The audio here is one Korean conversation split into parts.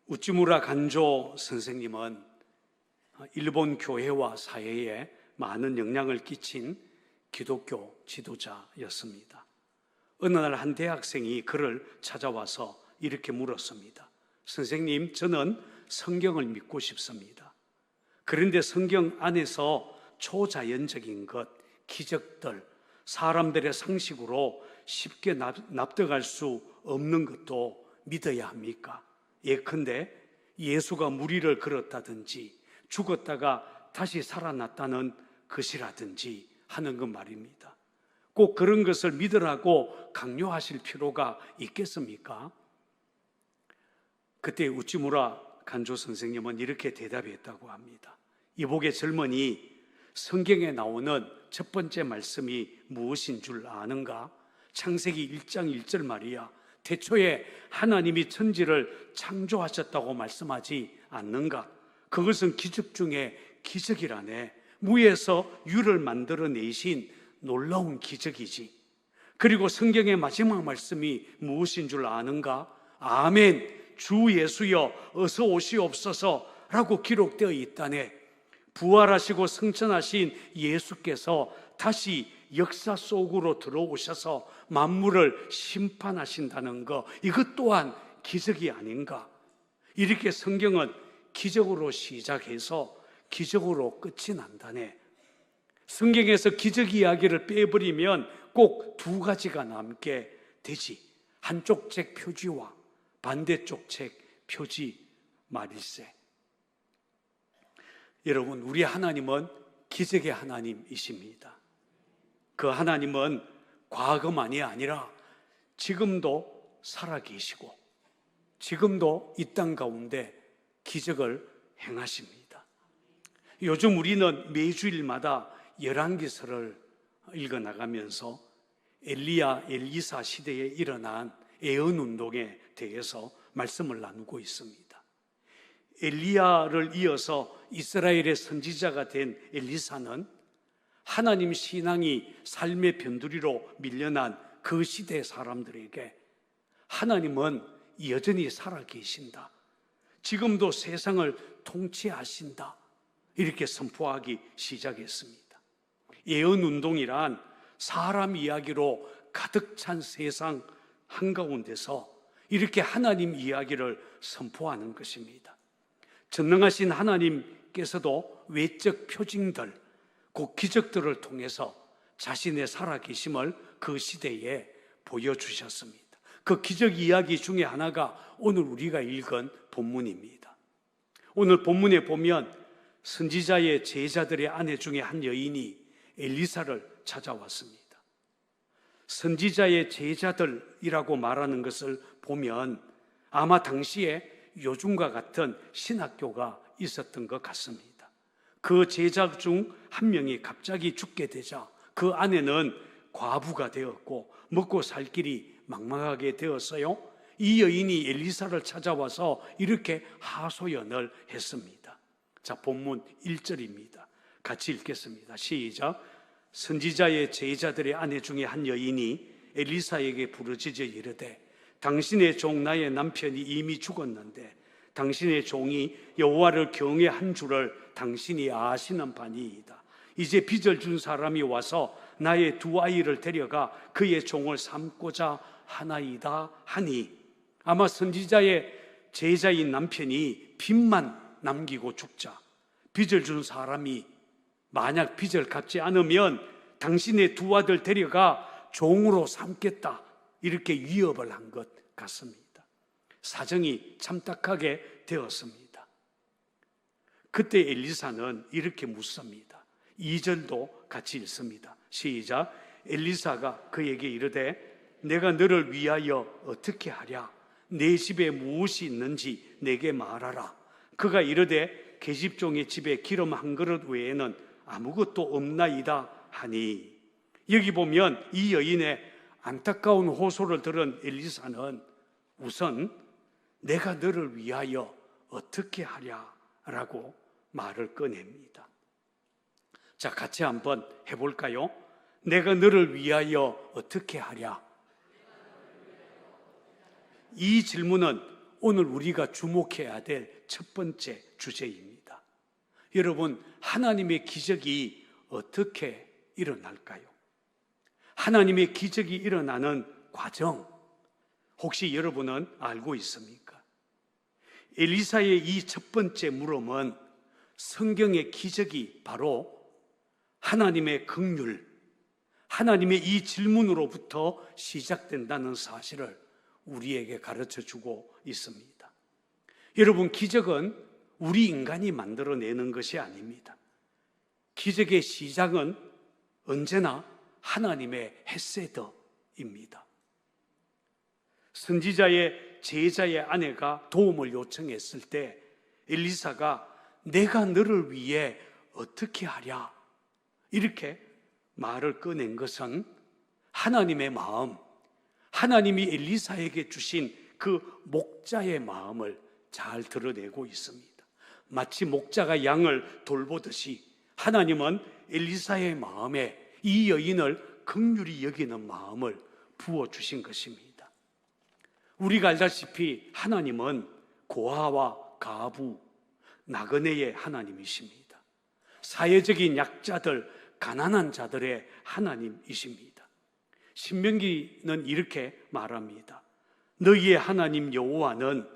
우찌무라 간조 선생님은 일본 교회와 사회에 많은 영향을 끼친 기독교 지도자였습니다. 어느 날 한 대학생이 그를 찾아와서 이렇게 물었습니다. 선생님, 저는 성경을 믿고 싶습니다. 그런데 성경 안에서 초자연적인 것, 기적들, 사람들의 상식으로 쉽게 납득할 수 없는 것도 믿어야 합니까? 예컨대 예수가 무리를 걸었다든지 죽었다가 다시 살아났다는 것이라든지 하는 것 말입니다. 꼭 그런 것을 믿으라고 강요하실 필요가 있겠습니까? 그때 우찌무라 간조 선생님은 이렇게 대답했다고 합니다. 이복의 젊은이, 성경에 나오는 첫 번째 말씀이 무엇인 줄 아는가? 창세기 1장 1절 말이야. 태초에 하나님이 천지를 창조하셨다고 말씀하지 않는가? 그것은 기적 중에 기적이라네. 무에서 유를 만들어내신 놀라운 기적이지. 그리고 성경의 마지막 말씀이 무엇인 줄 아는가? 아멘, 주 예수여 어서 오시옵소서 라고 기록되어 있다네. 부활하시고 승천하신 예수께서 다시 역사 속으로 들어오셔서 만물을 심판하신다는 것, 이것 또한 기적이 아닌가? 이렇게 성경은 기적으로 시작해서 기적으로 끝이 난다네. 성경에서 기적 이야기를 빼버리면 꼭 두 가지가 남게 되지. 한쪽 책 표지와 반대쪽 책 표지 말일세. 여러분, 우리 하나님은 기적의 하나님이십니다. 그 하나님은 과거만이 아니라 지금도 살아계시고 지금도 이 땅 가운데 기적을 행하십니다. 요즘 우리는 매주일마다 열왕기서를 읽어나가면서 엘리야, 엘리사 시대에 일어난 애언운동에 대해서 말씀을 나누고 있습니다. 엘리야를 이어서 이스라엘의 선지자가 된 엘리사는 하나님 신앙이 삶의 변두리로 밀려난 그 시대 사람들에게 하나님은 여전히 살아계신다, 지금도 세상을 통치하신다, 이렇게 선포하기 시작했습니다. 예언운동이란 사람 이야기로 가득 찬 세상 한가운데서 이렇게 하나님 이야기를 선포하는 것입니다. 전능하신 하나님께서도 외적 표징들, 그 기적들을 통해서 자신의 살아계심을 그 시대에 보여주셨습니다. 그 기적 이야기 중에 하나가 오늘 우리가 읽은 본문입니다. 오늘 본문에 보면 선지자의 제자들의 아내 중에 한 여인이 엘리사를 찾아왔습니다. 선지자의 제자들이라고 말하는 것을 보면 아마 당시에 요즘과 같은 신학교가 있었던 것 같습니다. 그 제자 중 한 명이 갑자기 죽게 되자 그 아내는 과부가 되었고 먹고 살 길이 막막하게 되었어요. 이 여인이 엘리사를 찾아와서 이렇게 하소연을 했습니다. 자, 본문 1절입니다. 같이 읽겠습니다. 시작. 선지자의 제자들의 아내 중에 한 여인이 엘리사에게 부르짖어 이르되 당신의 종 나의 남편이 이미 죽었는데 당신의 종이 여호와를 경외한 줄을 당신이 아시는 바니이다. 이제 빚을 준 사람이 와서 나의 두 아이를 데려가 그의 종을 삼고자 하나이다 하니, 아마 선지자의 제자인 남편이 빚만 남기고 죽자 빚을 준 사람이 만약 빚을 갚지 않으면 당신의 두 아들 데려가 종으로 삼겠다, 이렇게 위협을 한 것 같습니다. 사정이 참딱하게 되었습니다. 그때 엘리사는 이렇게 묻습니다. 2절도 같이 읽습니다. 시작. 엘리사가 그에게 이르되 내가 너를 위하여 어떻게 하랴? 내 집에 무엇이 있는지 내게 말하라. 그가 이르되 계집종의 집에 기름 한 그릇 외에는 아무것도 없나이다 하니, 여기 보면 이 여인의 안타까운 호소를 들은 엘리사는 우선 내가 너를 위하여 어떻게 하랴라고 말을 꺼냅니다. 자, 같이 한번 해볼까요? 내가 너를 위하여 어떻게 하랴? 이 질문은 오늘 우리가 주목해야 될 첫 번째 주제입니다. 여러분, 하나님의 기적이 어떻게 일어날까요? 하나님의 기적이 일어나는 과정, 혹시 여러분은 알고 있습니까? 엘리사의 이 첫 번째 물음은 성경의 기적이 바로 하나님의 긍휼, 하나님의 이 질문으로부터 시작된다는 사실을 우리에게 가르쳐 주고 있습니다. 여러분, 기적은 우리 인간이 만들어내는 것이 아닙니다. 기적의 시작은 언제나 하나님의 헤세드입니다. 선지자의 제자의 아내가 도움을 요청했을 때 엘리사가 내가 너를 위해 어떻게 하랴 이렇게 말을 꺼낸 것은 하나님의 마음, 하나님이 엘리사에게 주신 그 목자의 마음을 잘 드러내고 있습니다. 마치 목자가 양을 돌보듯이 하나님은 엘리사의 마음에 이 여인을 긍휼히 여기는 마음을 부어주신 것입니다. 우리가 알다시피 하나님은 고아와 가부, 나그네의 하나님이십니다. 사회적인 약자들, 가난한 자들의 하나님이십니다. 신명기는 이렇게 말합니다. 너희의 하나님 여호와는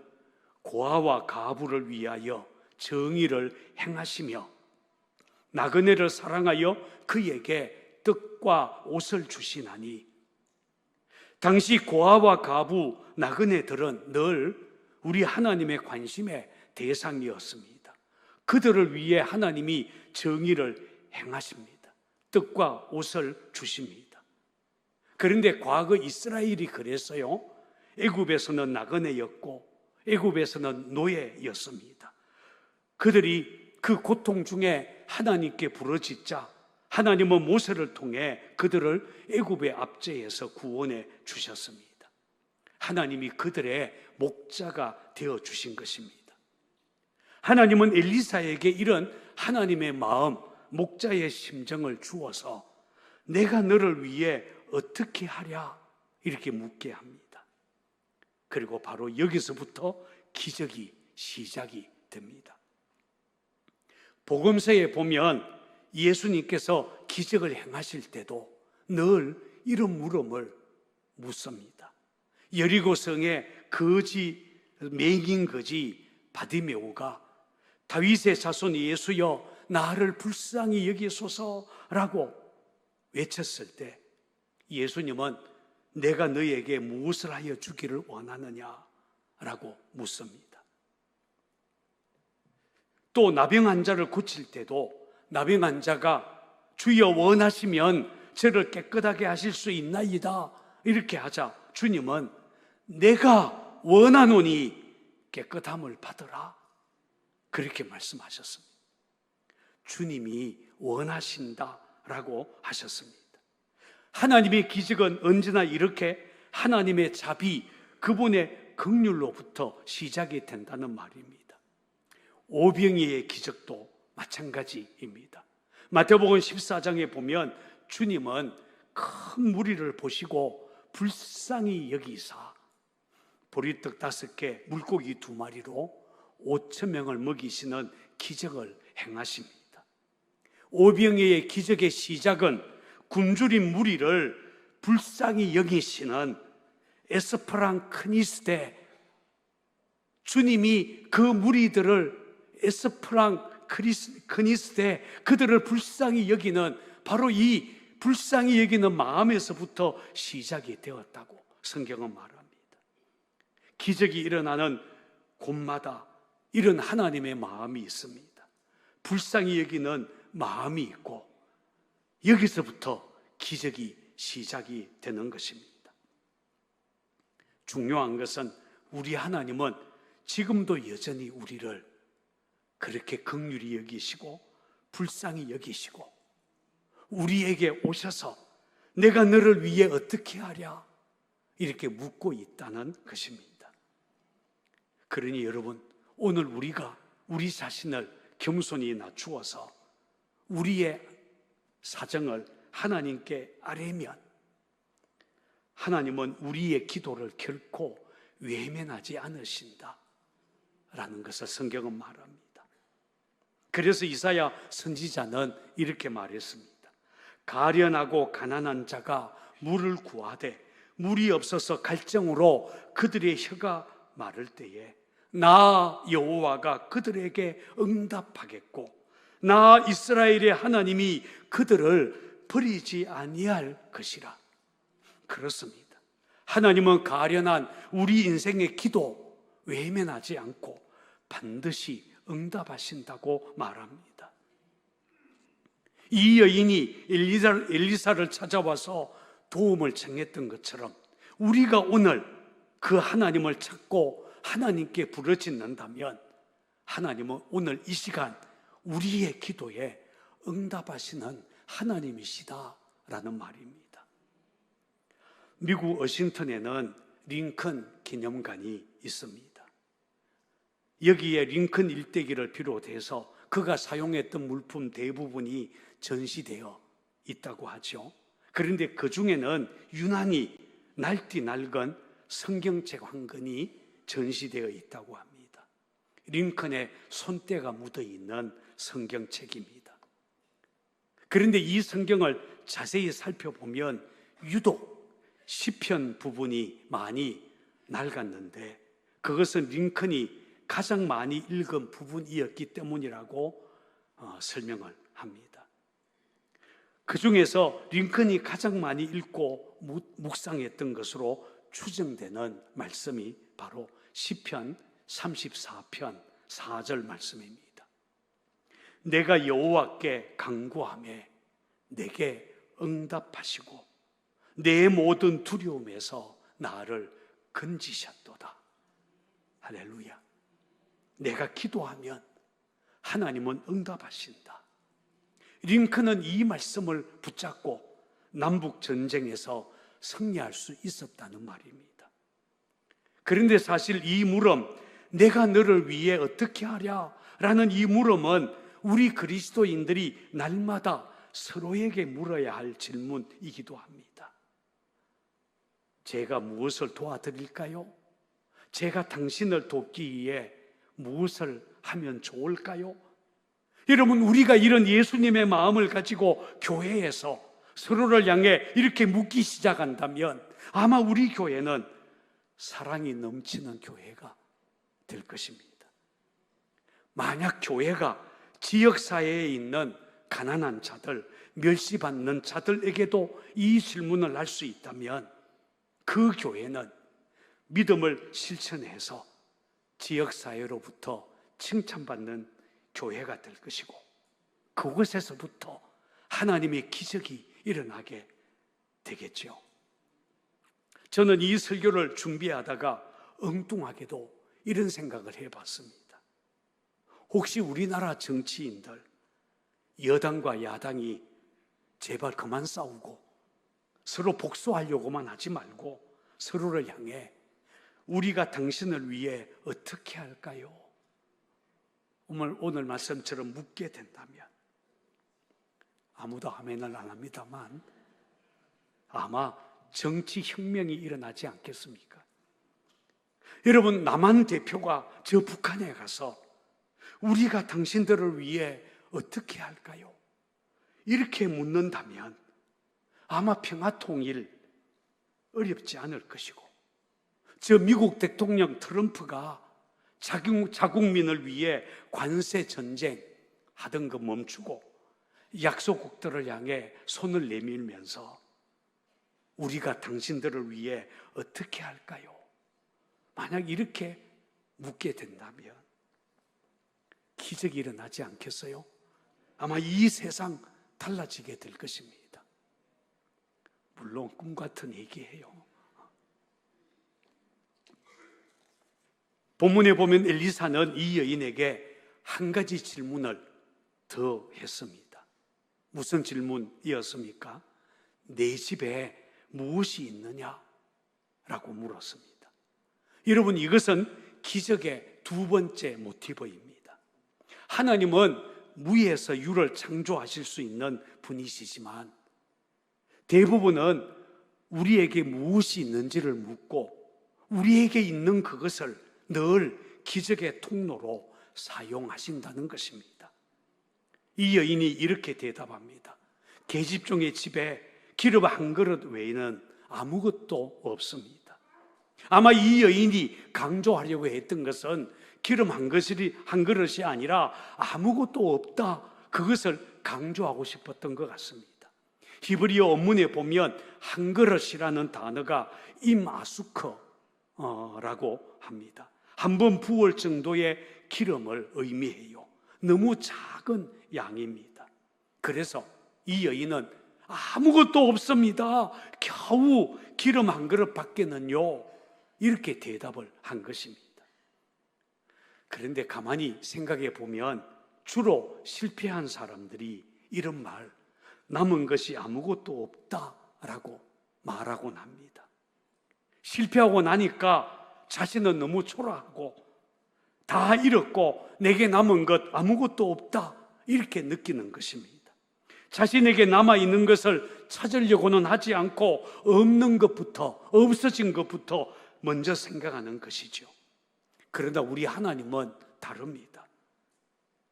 고아와 가부를 위하여 정의를 행하시며 나그네를 사랑하여 그에게 떡과 옷을 주시나니, 당시 고아와 가부, 나그네들은 늘 우리 하나님의 관심의 대상이었습니다. 그들을 위해 하나님이 정의를 행하십니다. 떡과 옷을 주십니다. 그런데 과거 이스라엘이 그랬어요. 애굽에서는 나그네였고 애굽에서는 노예였습니다. 그들이 그 고통 중에 하나님께 부르짖자 하나님은 모세를 통해 그들을 애굽의 압제에서 구원해 주셨습니다. 하나님이 그들의 목자가 되어 주신 것입니다. 하나님은 엘리사에게 이런 하나님의 마음, 목자의 심정을 주어서 내가 너를 위해 어떻게 하랴 이렇게 묻게 합니다. 그리고 바로 여기서부터 기적이 시작이 됩니다. 복음서에 보면 예수님께서 기적을 행하실 때도 늘 이런 물음을 묻습니다. 여리고성의 맹인 거지 바디메오가 다윗의 자손 예수여 나를 불쌍히 여기소서라고 외쳤을 때 예수님은 내가 너에게 무엇을 하여 주기를 원하느냐라고 묻습니다. 또 나병 환자를 고칠 때도 나병 환자가 주여 원하시면 저를 깨끗하게 하실 수 있나이다 이렇게 하자 주님은 내가 원하노니 깨끗함을 받으라 그렇게 말씀하셨습니다. 주님이 원하신다라고 하셨습니다. 하나님의 기적은 언제나 이렇게 하나님의 자비, 그분의 긍휼로부터 시작이 된다는 말입니다. 오병이의 기적도 마찬가지입니다. 마태복음 14장에 보면 주님은 큰 무리를 보시고 불쌍히 여기사 보리떡 5개, 물고기 2마리로 5,000명을 먹이시는 기적을 행하십니다. 오병이의 기적의 시작은 굶주린 무리를 불쌍히 여기시는 에스프랑크니스데, 주님이 그 무리들을 에스프랑크니스데 그들을 불쌍히 여기는 바로 이 불쌍히 여기는 마음에서부터 시작이 되었다고 성경은 말합니다. 기적이 일어나는 곳마다 이런 하나님의 마음이 있습니다. 불쌍히 여기는 마음이 있고 여기서부터 기적이 시작이 되는 것입니다. 중요한 것은 우리 하나님은 지금도 여전히 우리를 그렇게 긍휼히 여기시고 불쌍히 여기시고 우리에게 오셔서 내가 너를 위해 어떻게 하랴 이렇게 묻고 있다는 것입니다. 그러니 여러분, 오늘 우리가 우리 자신을 겸손히 낮추어서 우리의 사정을 하나님께 아뢰면 하나님은 우리의 기도를 결코 외면하지 않으신다 라는 것을 성경은 말합니다. 그래서 이사야 선지자는 이렇게 말했습니다. 가련하고 가난한 자가 물을 구하되 물이 없어서 갈증으로 그들의 혀가 마를 때에 나 여호와가 그들에게 응답하겠고 나 이스라엘의 하나님이 그들을 버리지 아니할 것이라. 그렇습니다. 하나님은 가련한 우리 인생의 기도 외면하지 않고 반드시 응답하신다고 말합니다. 이 여인이 엘리사를 찾아와서 도움을 청했던 것처럼 우리가 오늘 그 하나님을 찾고 하나님께 부르짖는다면 하나님은 오늘 이 시간 우리의 기도에 응답하시는 하나님이시다라는 말입니다. 미국 워싱턴에는 링컨 기념관이 있습니다. 여기에 링컨 일대기를 비롯해서 그가 사용했던 물품 대부분이 전시되어 있다고 하죠. 그런데 그 중에는 유난히 날띠 낡은 성경책 한 권이 전시되어 있다고 합니다. 링컨의 손때가 묻어 있는 성경책입니다. 그런데 이 성경을 자세히 살펴보면 유독 시편 부분이 많이 낡았는데 그것은 링컨이 가장 많이 읽은 부분이었기 때문이라고 설명을 합니다. 그 중에서 링컨이 가장 많이 읽고 묵상했던 것으로 추정되는 말씀이 바로 시편 34편 4절 말씀입니다. 내가 여호와께 간구하며 내게 응답하시고 내 모든 두려움에서 나를 건지셨도다. 할렐루야. 내가 기도하면 하나님은 응답하신다. 링컨은 이 말씀을 붙잡고 남북 전쟁에서 승리할 수 있었다는 말입니다. 그런데 사실 이 물음, 내가 너를 위해 어떻게 하랴? 라는 이 물음은 우리 그리스도인들이 날마다 서로에게 물어야 할 질문이기도 합니다. 제가 무엇을 도와드릴까요? 제가 당신을 돕기 위해 무엇을 하면 좋을까요? 여러분, 우리가 이런 예수님의 마음을 가지고 교회에서 서로를 향해 이렇게 묻기 시작한다면 아마 우리 교회는 사랑이 넘치는 교회가 될 것입니다. 만약 교회가 지역사회에 있는 가난한 자들, 멸시받는 자들에게도 이 질문을 할 수 있다면 그 교회는 믿음을 실천해서 지역사회로부터 칭찬받는 교회가 될 것이고 그곳에서부터 하나님의 기적이 일어나게 되겠죠. 저는 이 설교를 준비하다가 엉뚱하게도 이런 생각을 해봤습니다. 혹시 우리나라 정치인들 여당과 야당이 제발 그만 싸우고 서로 복수하려고만 하지 말고 서로를 향해 우리가 당신을 위해 어떻게 할까요? 오늘 말씀처럼 묻게 된다면 아무도 아멘을 안 합니다만 아마 정치혁명이 일어나지 않겠습니까? 여러분, 남한 대표가 저 북한에 가서 우리가 당신들을 위해 어떻게 할까요? 이렇게 묻는다면 아마 평화통일 어렵지 않을 것이고 저 미국 대통령 트럼프가 자국민을 위해 관세 전쟁 하던 거 멈추고 약소국들을 향해 손을 내밀면서 우리가 당신들을 위해 어떻게 할까요? 만약 이렇게 묻게 된다면 기적이 일어나지 않겠어요? 아마 이 세상 달라지게 될 것입니다. 물론 꿈 같은 얘기예요. 본문에 보면 엘리사는 이 여인에게 한 가지 질문을 더 했습니다. 무슨 질문이었습니까? 내 집에 무엇이 있느냐? 라고 물었습니다. 여러분, 이것은 기적의 두 번째 모티브입니다. 하나님은 무에서 유를 창조하실 수 있는 분이시지만 대부분은 우리에게 무엇이 있는지를 묻고 우리에게 있는 그것을 늘 기적의 통로로 사용하신다는 것입니다. 이 여인이 이렇게 대답합니다. 계집종의 집에 기름 한 그릇 외에는 아무것도 없습니다. 아마 이 여인이 강조하려고 했던 것은 기름 한 그릇이 아니라 아무것도 없다, 그것을 강조하고 싶었던 것 같습니다. 히브리어 원문에 보면 한 그릇이라는 단어가 임아수커라고 합니다. 한 번 부을 정도의 기름을 의미해요. 너무 작은 양입니다. 그래서 이 여인은 아무것도 없습니다, 겨우 기름 한 그릇밖에는요, 이렇게 대답을 한 것입니다. 그런데 가만히 생각해 보면 주로 실패한 사람들이 이런 말, 남은 것이 아무것도 없다라고 말하곤 합니다. 실패하고 나니까 자신은 너무 초라하고 다 잃었고 내게 남은 것 아무것도 없다, 이렇게 느끼는 것입니다. 자신에게 남아있는 것을 찾으려고는 하지 않고 없는 것부터, 없어진 것부터 먼저 생각하는 것이죠. 그러나 우리 하나님은 다릅니다.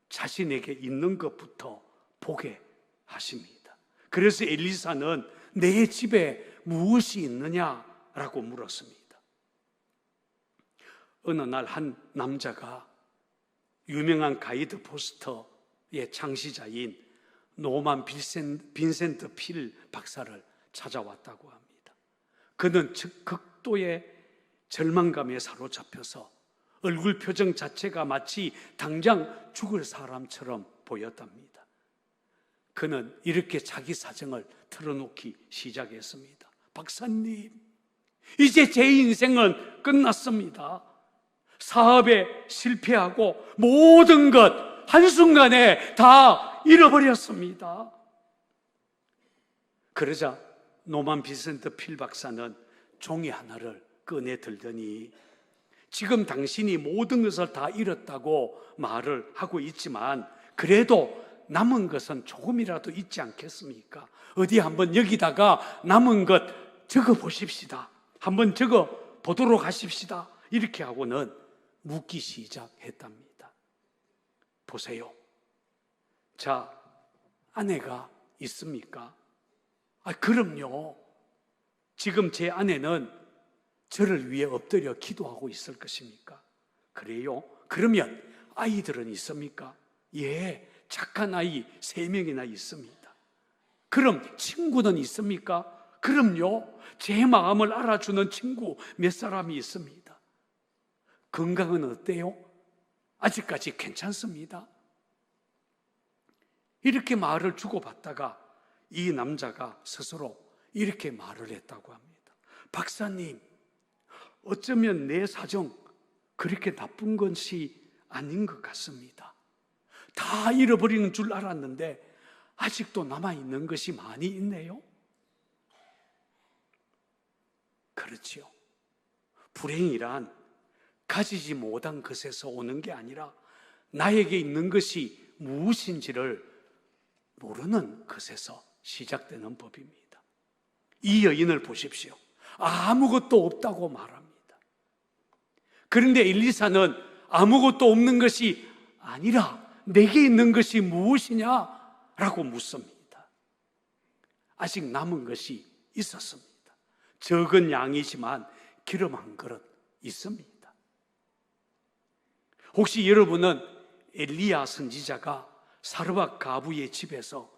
자신에게 있는 것부터 보게 하십니다. 그래서 엘리사는 내 집에 무엇이 있느냐라고 물었습니다. 어느 날 한 남자가 유명한 가이드 포스터의 창시자인 노만 빈센트 필 박사를 찾아왔다고 합니다. 그는 극도의 절망감에 사로잡혀서 얼굴 표정 자체가 마치 당장 죽을 사람처럼 보였답니다. 그는 이렇게 자기 사정을 털어놓기 시작했습니다. 박사님, 이제 제 인생은 끝났습니다. 사업에 실패하고 모든 것 한순간에 다 잃어버렸습니다. 그러자 노만 빈센트 필 박사는 종이 하나를 꺼내 들더니, 지금 당신이 모든 것을 다 잃었다고 말을 하고 있지만 그래도 남은 것은 조금이라도 있지 않겠습니까? 어디 한번 여기다가 남은 것 적어 보십시다. 한번 적어 보도록 하십시다. 이렇게 하고는 묻기 시작했답니다. 보세요. 자, 아내가 있습니까? 그럼요. 지금 제 아내는 저를 위해 엎드려 기도하고 있을 것입니까? 그래요? 그러면 아이들은 있습니까? 예, 착한 아이 3명이나 있습니다. 그럼 친구는 있습니까? 그럼요. 제 마음을 알아주는 친구 몇 사람이 있습니다. 건강은 어때요? 아직까지 괜찮습니다. 이렇게 말을 주고받다가 이 남자가 스스로 이렇게 말을 했다고 합니다. 박사님, 어쩌면 내 사정 그렇게 나쁜 것이 아닌 것 같습니다. 다 잃어버리는 줄 알았는데 아직도 남아있는 것이 많이 있네요. 그렇지요. 불행이란 가지지 못한 것에서 오는 게 아니라 나에게 있는 것이 무엇인지를 모르는 것에서 시작되는 법입니다. 이 여인을 보십시오. 아무것도 없다고 말합니다. 그런데 엘리사는 아무것도 없는 것이 아니라 내게 있는 것이 무엇이냐라고 묻습니다. 아직 남은 것이 있었습니다. 적은 양이지만 기름 한 그릇 있습니다. 혹시 여러분은 엘리야 선지자가 사르밧 가부의 집에서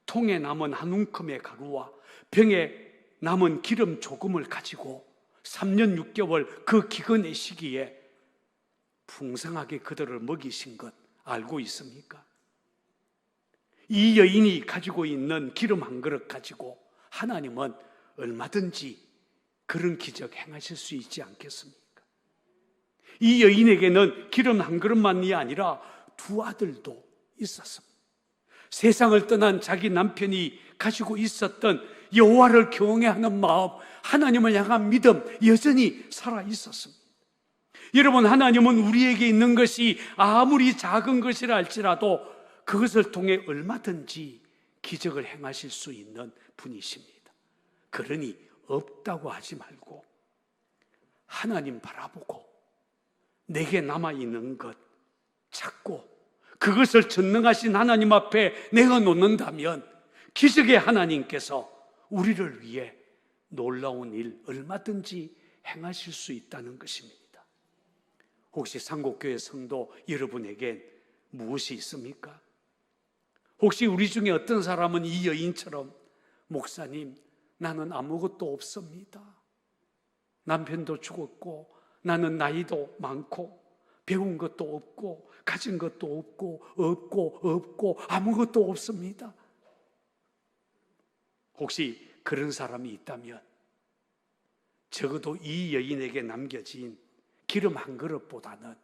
통에 남은 한 움큼의 가루와 병에 남은 기름 조금을 가지고 3년 6개월 그 기근의 시기에 풍성하게 그들을 먹이신 것 알고 있습니까? 이 여인이 가지고 있는 기름 한 그릇 가지고 하나님은 얼마든지 그런 기적 행하실 수 있지 않겠습니까? 이 여인에게는 기름 한 그릇만이 아니라 2 아들도 있었습니다. 세상을 떠난 자기 남편이 가지고 있었던 여호와를 경외하는 마음, 하나님을 향한 믿음 여전히 살아 있었습니다. 여러분, 하나님은 우리에게 있는 것이 아무리 작은 것이라 할지라도 그것을 통해 얼마든지 기적을 행하실 수 있는 분이십니다. 그러니 없다고 하지 말고 하나님 바라보고 내게 남아있는 것 찾고 그것을 전능하신 하나님 앞에 내가 놓는다면 기적의 하나님께서 우리를 위해 놀라운 일 얼마든지 행하실 수 있다는 것입니다. 혹시 상곡교회 성도 여러분에겐 무엇이 있습니까? 혹시 우리 중에 어떤 사람은 이 여인처럼 목사님, 나는 아무것도 없습니다. 남편도 죽었고 나는 나이도 많고 배운 것도 없고 가진 것도 없고 아무것도 없습니다. 혹시 그런 사람이 있다면 적어도 이 여인에게 남겨진 기름 한 그릇보다는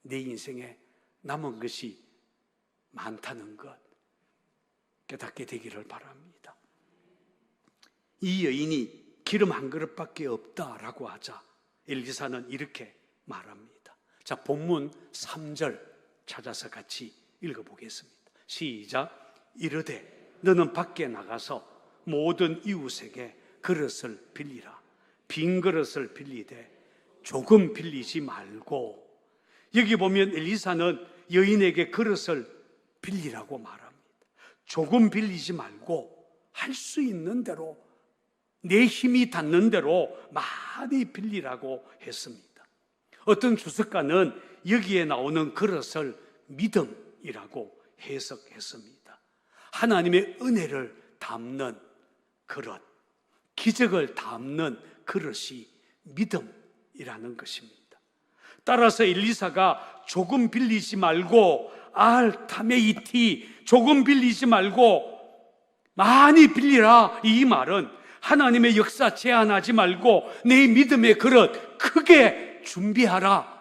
내 인생에 남은 것이 많다는 것 깨닫게 되기를 바랍니다. 이 여인이 기름 한 그릇밖에 없다라고 하자 엘리사는 이렇게 말합니다. 자, 본문 3절 찾아서 같이 읽어보겠습니다. 시작. 이르되 너는 밖에 나가서 모든 이웃에게 그릇을 빌리라. 빈 그릇을 빌리되 조금 빌리지 말고. 여기 보면 엘리사는 여인에게 그릇을 빌리라고 말합니다. 조금 빌리지 말고 할 수 있는 대로 내 힘이 닿는 대로 많이 빌리라고 했습니다. 어떤 주석가는 여기에 나오는 그릇을 믿음이라고 해석했습니다. 하나님의 은혜를 담는 그릇, 기적을 담는 그릇이 믿음이라는 것입니다. 따라서 엘리사가 조금 빌리지 말고 알타메이티, 조금 빌리지 말고 많이 빌리라, 이 말은 하나님의 역사 제한하지 말고 내 믿음의 그릇 크게 준비하라,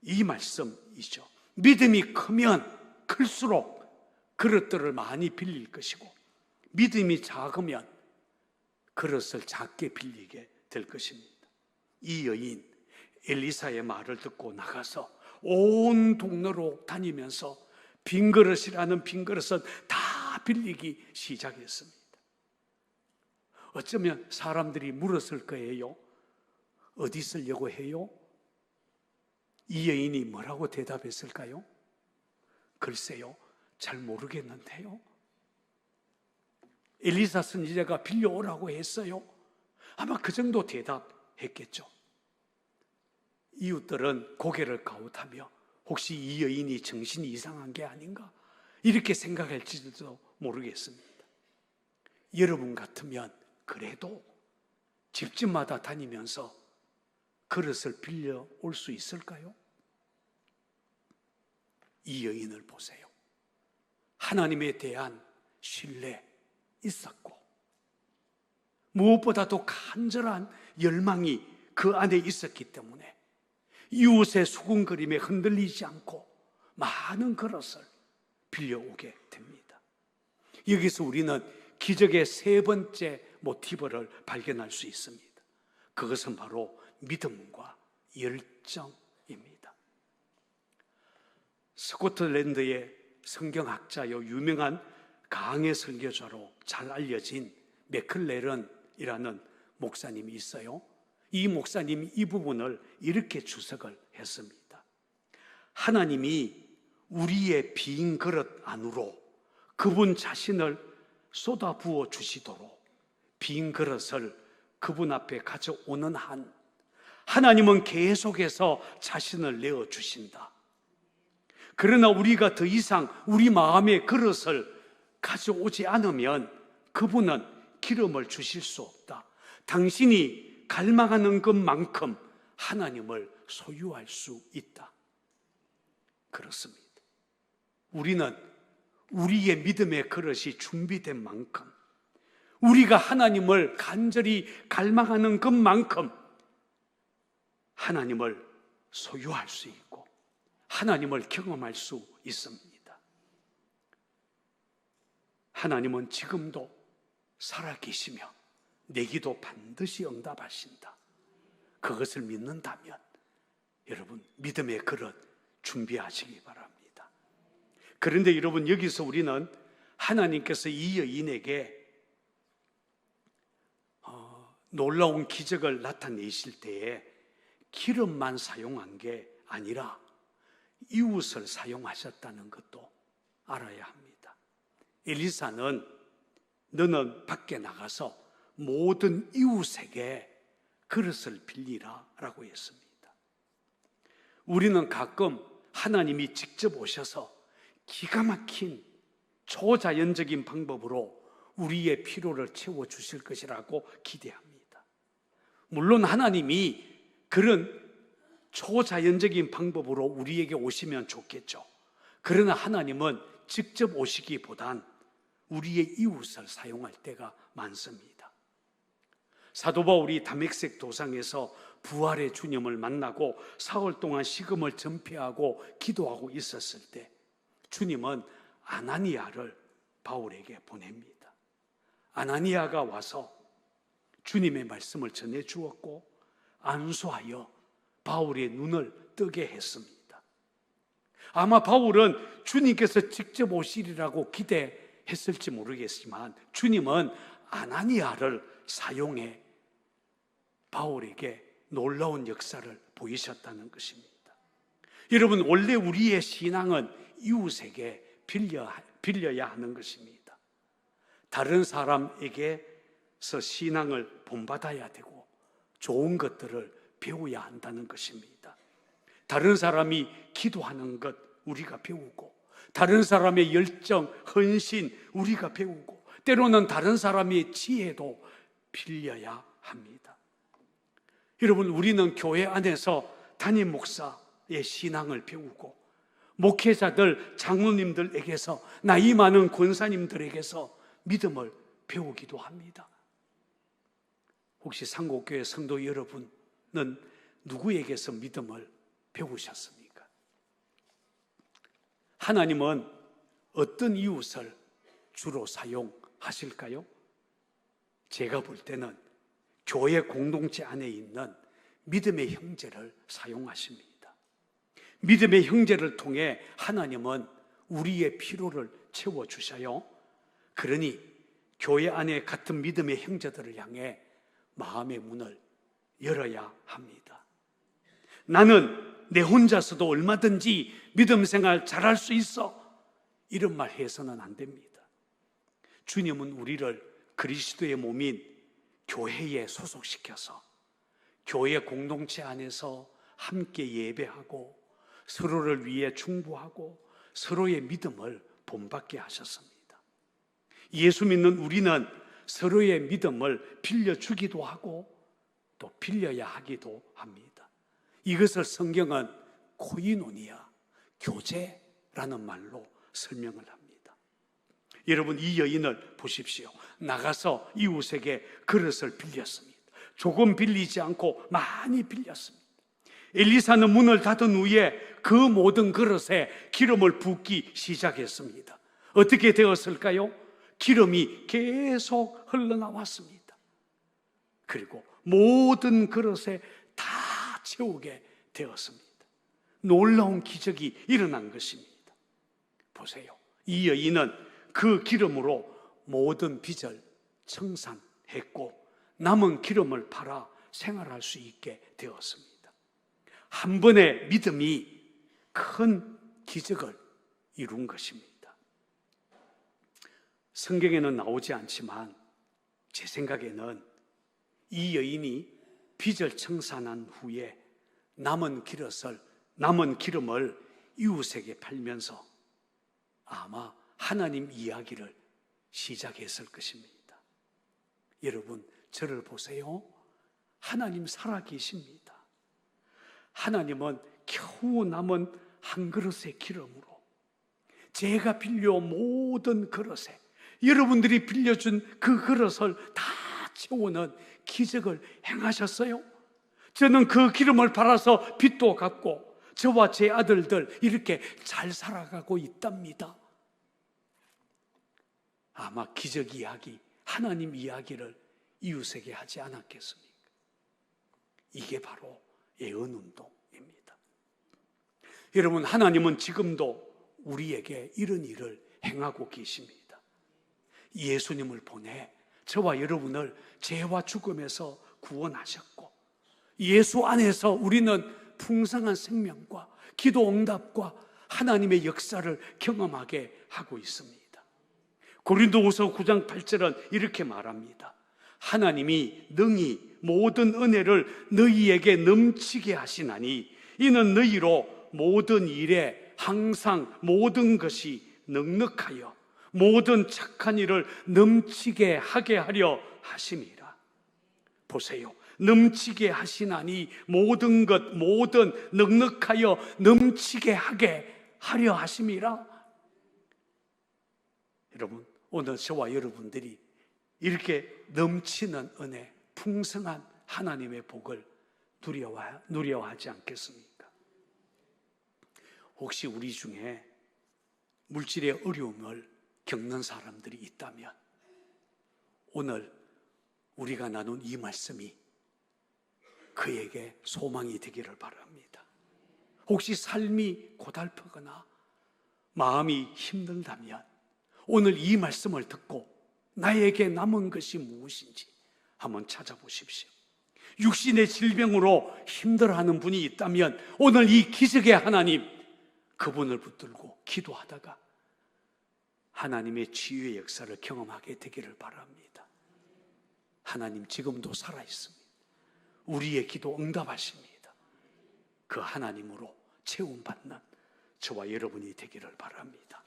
이 말씀이죠. 믿음이 크면 클수록 그릇들을 많이 빌릴 것이고 믿음이 작으면 그릇을 작게 빌리게 될 것입니다. 이 여인 엘리사의 말을 듣고 나가서 온 동네로 다니면서 빈 그릇이라는 빈 그릇은 다 빌리기 시작했습니다. 어쩌면 사람들이 물었을 거예요. 어디 쓰려고 해요? 이 여인이 뭐라고 대답했을까요? 글쎄요, 잘 모르겠는데요. 엘리사 선지자가 빌려오라고 했어요. 아마 그 정도 대답했겠죠. 이웃들은 고개를 갸웃하며 혹시 이 여인이 정신이 이상한 게 아닌가 이렇게 생각할지도 모르겠습니다. 여러분 같으면 그래도 집집마다 다니면서 그릇을 빌려올 수 있을까요? 이 여인을 보세요. 하나님에 대한 신뢰 있었고 무엇보다도 간절한 열망이 그 안에 있었기 때문에 이웃의 수군거림에 흔들리지 않고 많은 그릇을 빌려오게 됩니다. 여기서 우리는 기적의 세 번째 모티브를 발견할 수 있습니다. 그것은 바로 믿음과 열정입니다. 스코틀랜드의 성경학자요 유명한 강해 설교자로 잘 알려진 맥클레런이라는 목사님이 있어요. 이 목사님이 이 부분을 이렇게 주석을 했습니다. 하나님이 우리의 빈 그릇 안으로 그분 자신을 쏟아 부어 주시도록 빈 그릇을 그분 앞에 가져오는 한 하나님은 계속해서 자신을 내어주신다. 그러나 우리가 더 이상 우리 마음의 그릇을 가져오지 않으면 그분은 기름을 주실 수 없다. 당신이 갈망하는 것만큼 하나님을 소유할 수 있다. 그렇습니다. 우리는 우리의 믿음의 그릇이 준비된 만큼 우리가 하나님을 간절히 갈망하는 것만큼 하나님을 소유할 수 있고 하나님을 경험할 수 있습니다. 하나님은 지금도 살아계시며 내 기도 반드시 응답하신다. 그것을 믿는다면 여러분 믿음의 그릇 준비하시기 바랍니다. 그런데 여러분 여기서 우리는 하나님께서 이 여인에게 놀라운 기적을 나타내실 때에 기름만 사용한 게 아니라 이웃을 사용하셨다는 것도 알아야 합니다. 엘리사는 너는 밖에 나가서 모든 이웃에게 그릇을 빌리라 라고 했습니다. 우리는 가끔 하나님이 직접 오셔서 기가 막힌 초자연적인 방법으로 우리의 필요를 채워주실 것이라고 기대합니다. 물론 하나님이 그런 초자연적인 방법으로 우리에게 오시면 좋겠죠. 그러나 하나님은 직접 오시기보단 우리의 이웃을 사용할 때가 많습니다. 사도 바울이 다메섹 도상에서 부활의 주님을 만나고 사흘 동안 식음을 전폐하고 기도하고 있었을 때 주님은 아나니아를 바울에게 보냅니다. 아나니아가 와서 주님의 말씀을 전해 주었고 안수하여 바울의 눈을 뜨게 했습니다. 아마 바울은 주님께서 직접 오시리라고 기대했을지 모르겠지만 주님은 아나니아를 사용해 바울에게 놀라운 역사를 보이셨다는 것입니다. 여러분, 원래 우리의 신앙은 이웃에게 빌려야 하는 것입니다. 다른 사람에게서 신앙을 본받아야 되고 좋은 것들을 배워야 한다는 것입니다. 다른 사람이 기도하는 것 우리가 배우고, 다른 사람의 열정, 헌신 우리가 배우고, 때로는 다른 사람의 지혜도 빌려야 합니다. 여러분, 우리는 교회 안에서 담임 목사의 신앙을 배우고 목회자들, 장로님들에게서, 나이 많은 권사님들에게서 믿음을 배우기도 합니다. 혹시 상곡교회 성도 여러분은 누구에게서 믿음을 배우셨습니까? 하나님은 어떤 이웃을 주로 사용하실까요? 제가 볼 때는 교회 공동체 안에 있는 믿음의 형제를 사용하십니다. 믿음의 형제를 통해 하나님은 우리의 필요를 채워주셔요. 그러니 교회 안에 같은 믿음의 형제들을 향해 마음의 문을 열어야 합니다. 나는 내 혼자서도 얼마든지 믿음 생활 잘할 수 있어, 이런 말 해서는 안 됩니다. 주님은 우리를 그리스도의 몸인 교회에 소속시켜서 교회 공동체 안에서 함께 예배하고 서로를 위해 충고하고 서로의 믿음을 본받게 하셨습니다. 예수 믿는 우리는 서로의 믿음을 빌려주기도 하고 또 빌려야 하기도 합니다. 이것을 성경은 코이노니아, 교제라는 말로 설명을 합니다. 여러분, 이 여인을 보십시오. 나가서 이웃에게 그릇을 빌렸습니다. 조금 빌리지 않고 많이 빌렸습니다. 엘리사는 문을 닫은 후에 그 모든 그릇에 기름을 붓기 시작했습니다. 어떻게 되었을까요? 기름이 계속 흘러나왔습니다. 그리고 모든 그릇에 다 채우게 되었습니다. 놀라운 기적이 일어난 것입니다. 보세요. 이 여인은 그 기름으로 모든 빚을 청산했고 남은 기름을 팔아 생활할 수 있게 되었습니다. 한 번의 믿음이 큰 기적을 이룬 것입니다. 성경에는 나오지 않지만 제 생각에는 이 여인이 빚을 청산한 후에 남은 기름을 이웃에게 팔면서 아마 하나님 이야기를 시작했을 것입니다. 여러분, 저를 보세요. 하나님 살아계십니다. 하나님은 겨우 남은 한 그릇의 기름으로 제가 빌려온 모든 그릇에 여러분들이 빌려준 그 그릇을 다 채우는 기적을 행하셨어요. 저는 그 기름을 팔아서 빚도 갚고 저와 제 아들들 이렇게 잘 살아가고 있답니다. 아마 기적 이야기, 하나님 이야기를 이웃에게 하지 않았겠습니까? 이게 바로 예언운동입니다. 여러분, 하나님은 지금도 우리에게 이런 일을 행하고 계십니다. 예수님을 보내 저와 여러분을 죄와 죽음에서 구원하셨고 예수 안에서 우리는 풍성한 생명과 기도 응답과 하나님의 역사를 경험하게 하고 있습니다. 고린도후서 9장 8절은 이렇게 말합니다. 하나님이 능히 모든 은혜를 너희에게 넘치게 하시나니 이는 너희로 모든 일에 항상 모든 것이 넉넉하여 모든 착한 일을 넘치게 하게 하려 하심이라. 보세요. 넘치게 하시나니 모든 것 모든 넉넉하여 넘치게 하게 하려 하심이라. 여러분, 오늘 저와 여러분들이 이렇게 넘치는 은혜, 풍성한 하나님의 복을 누려하지 않겠습니까? 혹시 우리 중에 물질의 어려움을 겪는 사람들이 있다면 오늘 우리가 나눈 이 말씀이 그에게 소망이 되기를 바랍니다. 혹시 삶이 고달프거나 마음이 힘들다면 오늘 이 말씀을 듣고 나에게 남은 것이 무엇인지 한번 찾아보십시오. 육신의 질병으로 힘들어하는 분이 있다면 오늘 이 기적의 하나님, 그분을 붙들고 기도하다가 하나님의 치유의 역사를 경험하게 되기를 바랍니다. 하나님 지금도 살아있습니다. 우리의 기도 응답하십니다. 그 하나님으로 채움받는 저와 여러분이 되기를 바랍니다.